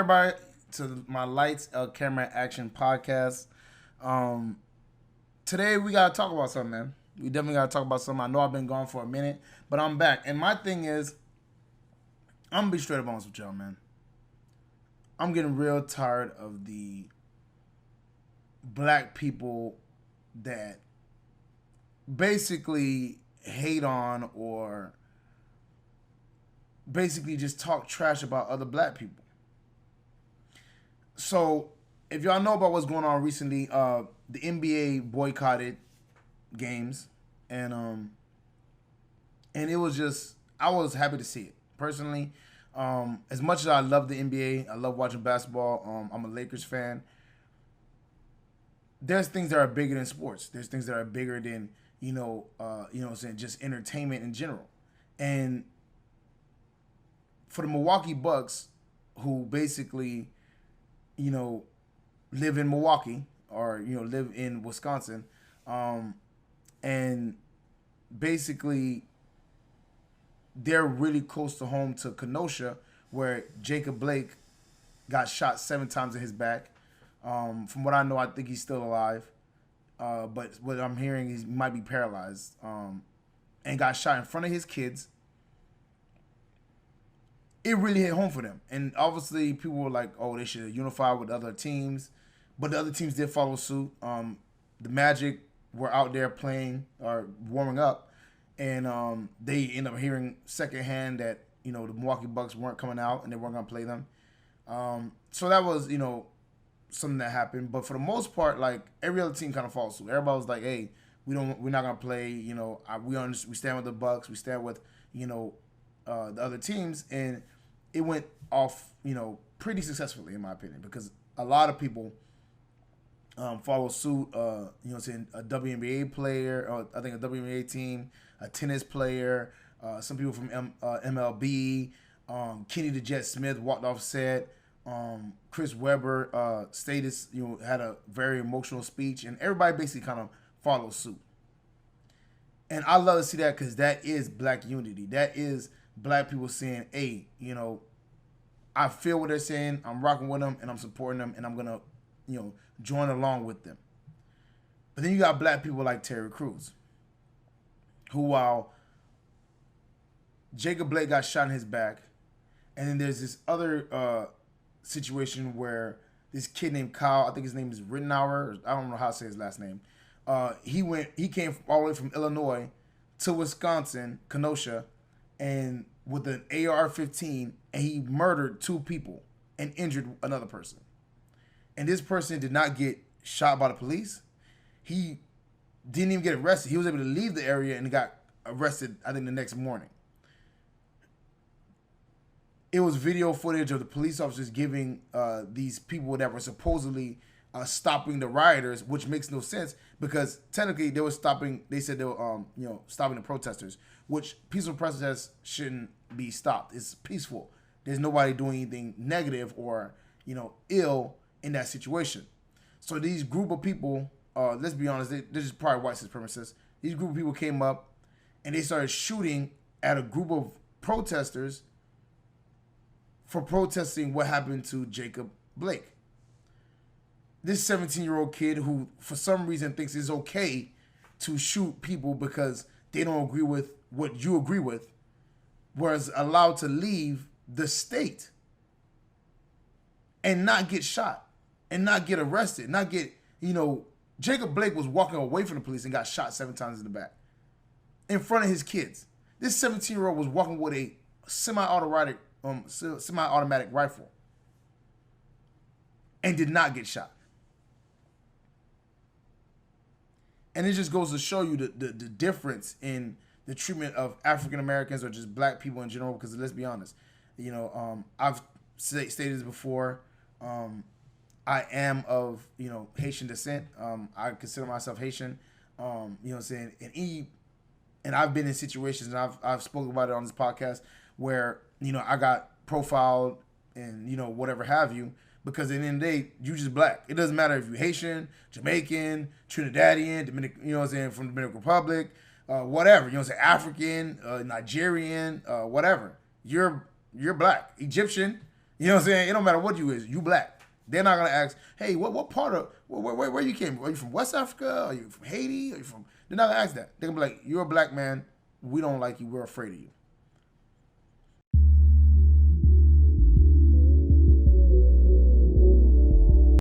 everybody to my Lights LCamera Action podcast. Today we gotta talk about something, man. We definitely gotta talk about something. I know I've been gone for a minute, but I'm back. And my thing is, I'm gonna be straight up honest with y'all, man. I'm getting real tired of the black people that basically hate on or basically just talk trash about other black people. So, if y'all know about what's going on recently, the NBA boycotted games, and it was just, I was happy to see it personally. As much as I love the NBA, I love watching basketball. I'm a Lakers fan. There's things that are bigger than sports. There's things that are bigger than just entertainment in general. And for the Milwaukee Bucks, who basically, live in Milwaukee or live in Wisconsin, and basically they're really close to home to Kenosha, where Jacob Blake got shot 7 times in his back. From what I know, I think he's still alive. But what I'm hearing is he might be paralyzed. And got shot in front of his kids. It really hit home for them. And obviously people were like, oh, they should unify with other teams. But the other teams did follow suit. The Magic were out there playing or warming up. And they ended up hearing secondhand that, the Milwaukee Bucks weren't coming out and they weren't going to play them. So that was, something that happened. But for the most part, like, every other team kind of followed suit. Everybody was like, hey, we're not going to play. We stand with the Bucks. We stand with, the other teams. And it went off, pretty successfully, in my opinion, because a lot of people follow suit. A WNBA player, I think a WNBA team, a tennis player, some people from MLB. Kenny the Jet Smith walked off set. Chris Webber had a very emotional speech, and everybody basically kind of followed suit. And I love to see that, because that is black unity. That is black people saying, hey, I feel what they're saying. I'm rocking with them, and I'm supporting them, and I'm going to, join along with them. But then you got black people like Terry Cruz, who, while Jacob Blake got shot in his back, and then there's this other situation where this kid named Kyle, I think his name is Rittenauer, I don't know how to say his last name. He came all the way from Illinois to Wisconsin, Kenosha, and with an AR-15, and he murdered 2 people and injured another person. And this person did not get shot by the police. He didn't even get arrested. He was able to leave the area and got arrested, I think, the next morning. It was video footage of the police officers giving these people that were supposedly stopping the rioters, which makes no sense, because technically they were stopping. They said they were, stopping the protesters, which peaceful protests shouldn't be stopped. It's peaceful. There's nobody doing anything negative or ill in that situation. So these group of people, let's be honest, they're just probably white supremacists. These group of people came up and they started shooting at a group of protesters for protesting what happened to Jacob Blake. This 17-year-old kid who, for some reason, thinks it's okay to shoot people because they don't agree with what you agree with, was allowed to leave the state and not get shot and not get arrested, not get, Jacob Blake was walking away from the police and got shot 7 times in the back in front of his kids. This 17-year-old was walking with a semi-automatic rifle and did not get shot. And it just goes to show you the difference in the treatment of African Americans or just black people in general, because let's be honest, I've stated this before, I am of, Haitian descent. I consider myself Haitian, and I've been in situations, and I've spoken about it on this podcast, where, I got profiled and, whatever have you, because at the end of the day, you just black. It doesn't matter if you're Haitian, Jamaican, Trinidadian, Dominican, from the Dominican Republic, whatever, African, Nigerian, whatever. You're black. Egyptian, You know what I'm saying? It don't matter what you is. You black. They're not gonna ask, hey, what part of where you came from? Are you from West Africa? Are you from Haiti? Are you from? They're not gonna ask that. They're gonna be like, you're a black man. We don't like you. We're afraid of you.